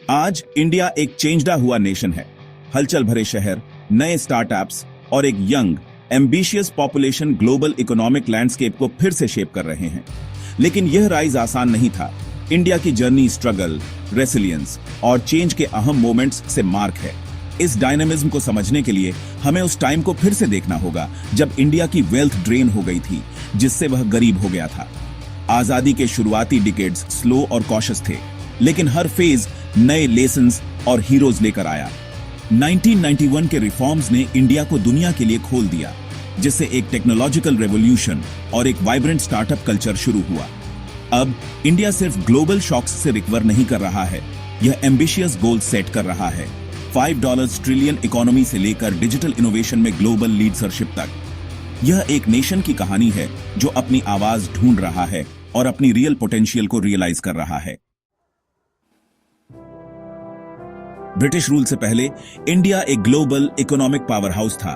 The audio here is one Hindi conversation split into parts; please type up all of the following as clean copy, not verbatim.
आज इंडिया एक चेंज्डा हुआ नेशन है। हलचल भरे शहर, नए स्टार्टअप्स और एक young ambitious population global economic landscape को फिर से शेप कर रहे हैं। लेकिन यह राइज आसान नहीं था। इंडिया की जर्नी स्ट्रगल, रेसिलियंस और चेंज के अहम मोमेंट्स से मार्क है। इस डायनामिज्म को समझने के लिए हमें उस टाइम को फिर से देखना होगा जब इंडिया की वेल्थ ड्रेन हो गई थी, जिससे वह गरीब हो गया था। आजादी के शुरुआती डिकेड्स स्लो और कॉशियस थे, लेकिन हर फेज नए लेसन्स और हीरोज लेकर आया। 1991 के रिफॉर्म्स ने इंडिया को दुनिया के लिए खोल दिया, जिससे एक टेक्नोलॉजिकल रेवोल्यूशन और एक वाइब्रेंट स्टार्टअप कल्चर शुरू हुआ। अब इंडिया सिर्फ ग्लोबल शॉक्स से रिकवर नहीं कर रहा है, यह एम्बिशियस गोल सेट कर रहा है। $5 ट्रिलियन इकोनॉमी से लेकर डिजिटल इनोवेशन में ग्लोबल लीडरशिप तक। यह एक नेशन की कहानी है जो अपनी आवाज ढूंढ रहा है और अपनी रियल पोटेंशियल को रियलाइज कर रहा है। ब्रिटिश रूल से पहले इंडिया एक ग्लोबल इकोनॉमिक पावर हाउस था,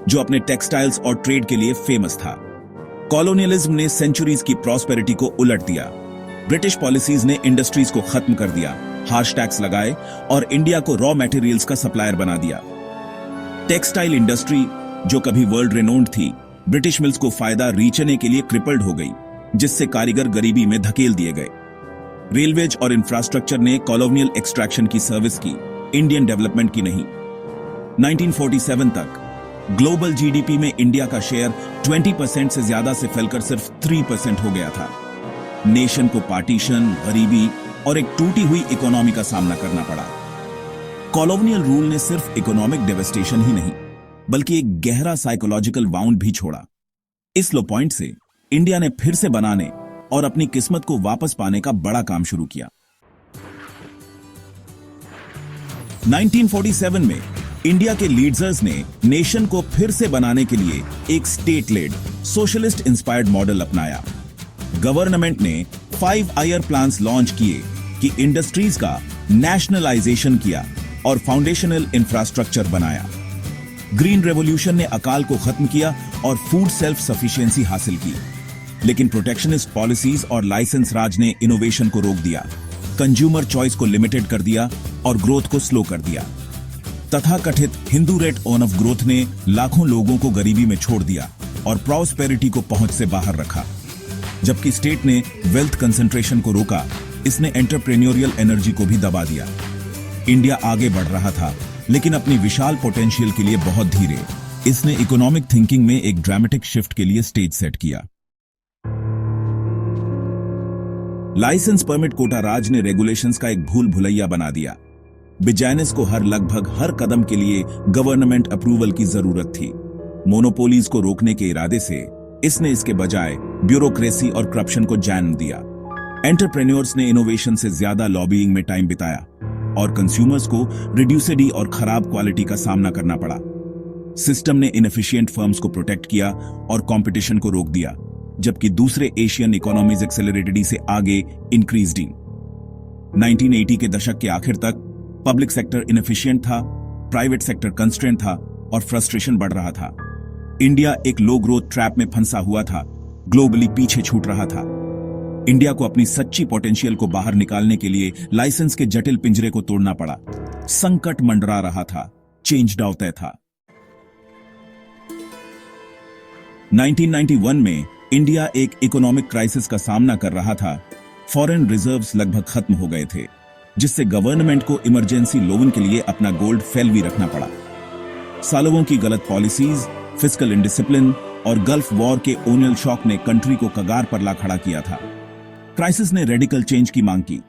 जो अपने टेक्सटाइल्स और ट्रेड के लिए फेमस था। कॉलोनियलिज्म ने सेंचुरीज की प्रॉस्पेरिटी को उलट दिया। ब्रिटिश पॉलिसीज ने इंडस्ट्रीज को खत्म कर दिया, हार्श टैक्स लगाए और इंडिया को रॉ मटेरियल्स का सप्लायर बना दिया। टेक्सटाइल इंडस्ट्री, जो कभी वर्ल्ड रेनोन्ड थी, ब्रिटिश मिल्स को फायदा रीचने के लिए क्रिपल्ड हो गई, जिससे कारीगर गरीबी में धकेल दिए गए। रेलवेज और इंफ्रास्ट्रक्चर ने कॉलोनियल एक्सट्रैक्शन की सर्विस की, इंडियन डेवलपमेंट की नहीं। 1947 तक ग्लोबल जीडीपी में इंडिया का शेयर 20% से ज्यादा से फैलकर सिर्फ 3% हो गया था। नेशन को पार्टीशन, गरीबी और एक टूटी हुई इकोनॉमी का सामना करना पड़ा। कॉलोनियल रूल ने सिर्फ इकोनॉमिक डेवस्टेशन ही नहीं, बल्कि एक गहरा साइकोलॉजिकल वाउंड भी छोड़ा। इस लो पॉइंट से इंडिया ने फिर से बनाने और अपनी किस्मत को वापस पाने का बड़ा काम शुरू किया। 1947 में इंडिया के लीडर्स ने नेशन को फिर से बनाने के लिए एक state lead, socialist inspired model अपनाया। गवर्नमेंट ने 5 ईयर प्लान्स लॉन्च किए कि इंडस्ट्रीज का नेशनलाइजेशन किया और फाउंडेशनल इंफ्रास्ट्रक्चर बनाया। ग्रीन रेवोल्यूशन ने अकाल को खत्म किया और फूड सेल्फ सफिशिएंसी हासिल की। लेकिन प्रोटेक्शनिस्ट पॉलिसीज और लाइसेंस राज ने इनोवेशन को रोक दिया, कंज्यूमर चॉइस को लिमिटेड कर दिया और ग्रोथ को स्लो कर दिया। तथाकथित हिंदू रेट ऑफ ग्रोथ ने लाखों लोगों को गरीबी में छोड़ दिया और प्रॉस्पेरिटी को पहुंच से बाहर रखा। जबकि स्टेट ने वेल्थ कंसंट्रेशन को रोका, इसने एंटरप्रेन्योरियल एनर्जी को भी दबा दिया। इंडिया आगे बढ़ रहा था, लेकिन अपनी विशाल पोटेंशियल के लिए बहुत धीरे। इसने इकोनॉमिक थिंकिंग में एक ड्रामेटिक शिफ्ट के लिए स्टेज सेट किया। लाइसेंस परमिट कोटा राज ने रेगुलेशंस का एक भूल भुलैया बना दिया। बिजनेस को लगभग हर कदम के लिए गवर्नमेंट अप्रूवल की जरूरत थी। मोनोपोलीज को रोकने के इरादे से इसने इसके बजाय ब्यूरोक्रेसी और करप्शन को जन्म दिया। एंटरप्रेन्योर्स ने इनोवेशन से ज्यादा लॉबिंग में टाइम बिताया और कंज्यूमर्स को रिड्यूसिडी और खराब क्वालिटी का सामना करना पड़ा। सिस्टम ने इनएफिशिएंट फर्म्स को प्रोटेक्ट किया और कंपटीशन को रोक दिया, जबकि दूसरे एशियन इकोनॉमीज एक्सेलरेटेड से आगे इंक्रीज्ड। 1980 के दशक के आखिर तक पब्लिक सेक्टर इनएफिशिएंट था, प्राइवेट सेक्टर कंस्ट्रेंट था और फ्रस्ट्रेशन बढ़ रहा था। इंडिया एक लो ग्रोथ ट्रैप में फंसा हुआ था, ग्लोबली पीछे छूट रहा था। इंडिया को अपनी सच्ची पोटेंशियल को बाहर निकालने के लिए लाइसेंस के जटिल पिंजरे को तोड़ना पड़ा। संकट मंडरा रहा था, चेंज डाउ तय था। 1991 में इंडिया एक इकोनॉमिक क्राइसिस का सामना कर रहा था। फॉरेन रिजर्व्स लगभग खत्म हो गए थे, जिससे गवर्नमेंट को इमरजेंसी लोन के लिए अपना गोल्ड फैलवी रखना पड़ा। सालों की गलत पॉलिसीज, फिस्कल इंडिसिप्लिन और गल्फ वॉर के ओनियल शॉक ने कंट्री को कगार पर ला खड़ा किया था। क्राइसिस ने रेडिकल चेंज की मांग की।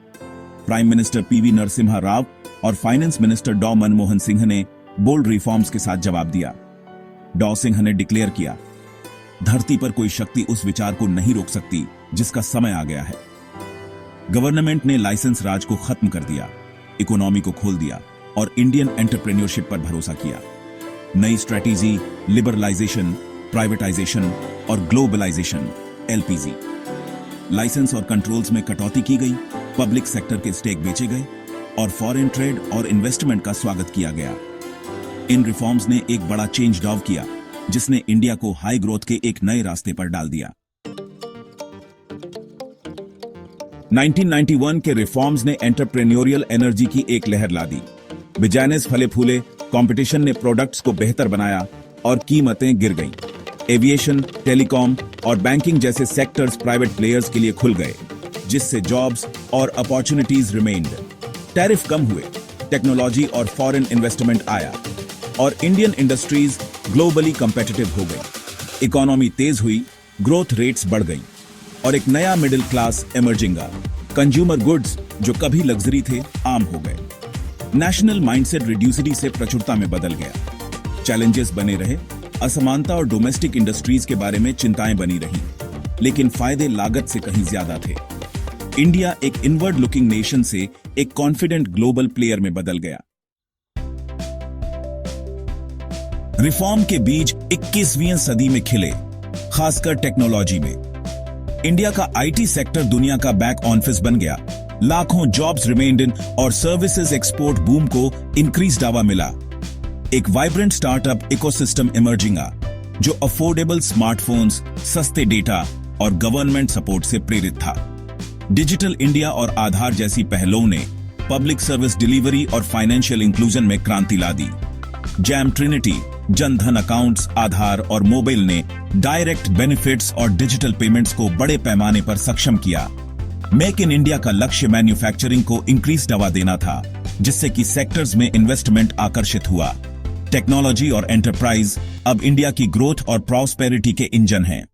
Prime minister PV Narasimha Rao और फाइनेंस मिनिस्टर डॉ मनमोहन सिंह ने बोल्ड रिफॉर्म्स के साथ जवाब दिया। डॉ सिंह ने डिक्लेयर किया, धरती पर कोई शक्ति उस विचार को नहीं रोक सकती जिसका समय आ गया है। गवर्नमेंट ने लाइसेंस राज को खत्म कर दिया, इकोनॉमी को खोल दिया और इंडियन एंटरप्रेन्योरशिप पर भरोसा किया। नई स्ट्रेटेजी, लिबरलाइजेशन, प्राइवेटाइजेशन और ग्लोबलाइजेशन (LPG). लाइसेंस और कंट्रोल्स में कटौती की गई, पब्लिक सेक्टर के स्टेक बेचे गए और फॉरेन ट्रेड और इन्वेस्टमेंट का स्वागत किया गया। इन रिफॉर्म्स ने एक बड़ा चेंज डाउ किया, जिसने इंडिया को हाई ग्रोथ के एक नए रास्ते पर डाल दिया। 1991 के रिफॉर्म्स ने एंटरप्रेन्योरियल एनर्जी की एक लहर ला दी। बिजनेस फले फूले, कंपटीशन ने प्रोडक्ट्स को बेहतर बनाया और कीमतें गिर गईं। एविएशन, टेलीकॉम और बैंकिंग जैसे सेक्टर्स प्राइवेट प्लेयर्स के लिए खुल गए, जिससे जॉब्स और अपॉर्चुनिटीज रिमेन्ड। टैरिफ कम हुए, टेक्नोलॉजी और फॉरेन इन्वेस्टमेंट आया और इंडियन इंडस्ट्रीज ग्लोबली कंपेटिटिव हो गई। इकोनॉमी तेज हुई, ग्रोथ रेट्स बढ़ गईं और एक नया मिडिल क्लास इमर्जिंग आ। कंज्यूमर गुड्स जो कभी लग्जरी थे आम हो गए। नेशनल माइंडसेट रिड्यूसिटी से प्रचुरता में बदल गया। चैलेंजेस बने रहे, असमानता और डोमेस्टिक इंडस्ट्रीज के बारे में चिंताएं बनी रही, लेकिन फायदे लागत से कहीं ज्यादा थे। इंडिया एक इनवर्ड लुकिंग नेशन से एक कॉन्फिडेंट ग्लोबल प्लेयर में बदल गया। रिफॉर्म के बीज 21वीं सदी में खिले, खासकर टेक्नोलॉजी में। इंडिया का आईटी सेक्टर दुनिया का बैक ऑफिस बन गया। लाखों जॉब्स रिमेन्ड इन और सर्विसेज एक्सपोर्ट बूम को इंक्रीज दावा मिला। एक वाइब्रेंट स्टार्टअप इकोसिस्टम इमर्जिंग आ, जो अफोर्डेबल स्मार्टफोन्स, सस्ते डेटा और गवर्नमेंट सपोर्ट से प्रेरित था। डिजिटल इंडिया और आधार जैसी पहलों ने पब्लिक सर्विस डिलीवरी और फाइनेंशियल इंक्लूजन में क्रांति ला दी। Jam Trinity, Jan Dhan accounts, आधार और मोबाइल ने डायरेक्ट बेनिफिट्स और डिजिटल पेमेंट्स को बड़े पैमाने पर सक्षम किया। मेक इन इंडिया का लक्ष्य मैन्युफैक्चरिंग को इंक्रीज दवा देना था, जिससे कि सेक्टर्स में इन्वेस्टमेंट आकर्षित हुआ। टेक्नोलॉजी और एंटरप्राइज अब इंडिया की ग्रोथ और प्रॉस्पेरिटी के इंजन हैं।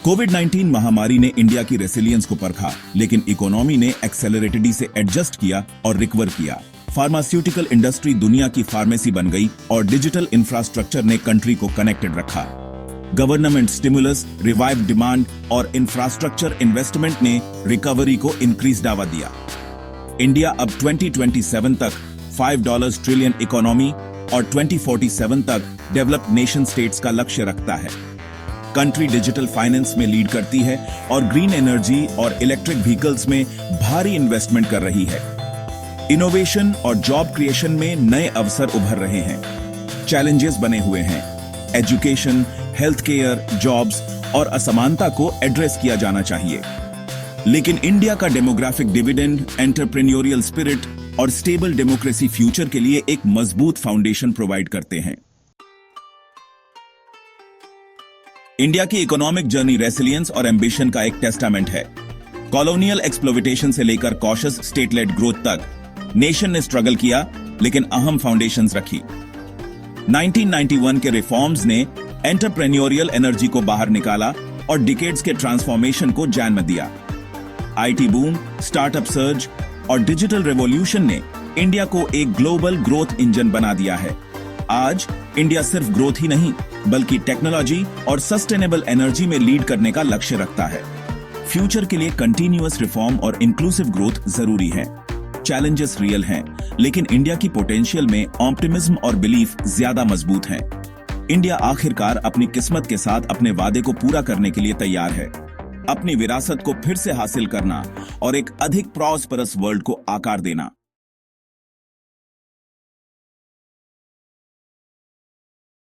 कोविड-19 महामारी ने इंडिया की रेसिलियंस को परखा, लेकिन इकोनॉमी ने एक्सेलरेटेडी से एडजस्ट किया और रिकवर किया। फार्मास्यूटिकल इंडस्ट्री दुनिया की फार्मेसी बन गई और डिजिटल इंफ्रास्ट्रक्चर ने कंट्री को कनेक्टेड रखा। गवर्नमेंट स्टिमुलस, रिवाइव डिमांड और इंफ्रास्ट्रक्चर इन्वेस्टमेंट ने रिकवरी को इंक्रीज दावा दिया। इंडिया अब 2027 तक $5 ट्रिलियन इकोनॉमी और 2047 तक डेवलप्ड नेशन स्टेट्स का लक्ष्य रखता है। कंट्री डिजिटल फाइनेंस में लीड करती है और ग्रीन एनर्जी और इलेक्ट्रिक व्हीकल्स में भारी इन्वेस्टमेंट कर रही है। इनोवेशन और जॉब क्रिएशन में नए अवसर उभर रहे हैं। चैलेंजेस बने हुए हैं। एजुकेशन, हेल्थ केयर, जॉब्स और असमानता को एड्रेस किया जाना चाहिए। लेकिन इंडिया का डेमोग्राफिक डिविडेंड, एंटरप्रेन्योरियल स्पिरिट और स्टेबल डेमोक्रेसी फ्यूचर के लिए एक मजबूत फाउंडेशन प्रोवाइड करते हैं। इंडिया की इकोनॉमिक जर्नी रेसिलियंस और एम्बिशन का एक टेस्टामेंट है। कॉलोनियल एक्सप्लॉइटेशन से लेकर कॉशियस स्टेट लेड ग्रोथ तक नेशन ने स्ट्रगल किया, लेकिन अहम फाउंडेशंस रखी। 1991 के रिफॉर्म्स ने एंटरप्रेन्योरियल एनर्जी को बाहर निकाला और डिकेड्स के ट्रांसफॉर्मेशन को जन्म दिया। आईटी बूम, स्टार्टअप सर्ज और डिजिटल रेवोल्यूशन ने इंडिया को एक ग्लोबल ग्रोथ इंजन बना दिया है। आज इंडिया सिर्फ ग्रोथ ही नहीं, बल्कि टेक्नोलॉजी और सस्टेनेबल एनर्जी में लीड करने का लक्ष्य रखता है। फ्यूचर के लिए कंटिन्यूअस रिफॉर्म और इंक्लूसिव ग्रोथ जरूरी है। चैलेंजेस रियल हैं, लेकिन इंडिया की पोटेंशियल में ऑप्टिमिज्म और बिलीफ ज्यादा मजबूत है। इंडिया आखिरकार अपनी किस्मत के साथ अपने वादे को पूरा करने के लिए तैयार है। अपनी विरासत को फिर से हासिल करना और एक अधिक प्रॉस्परस वर्ल्ड को आकार देना।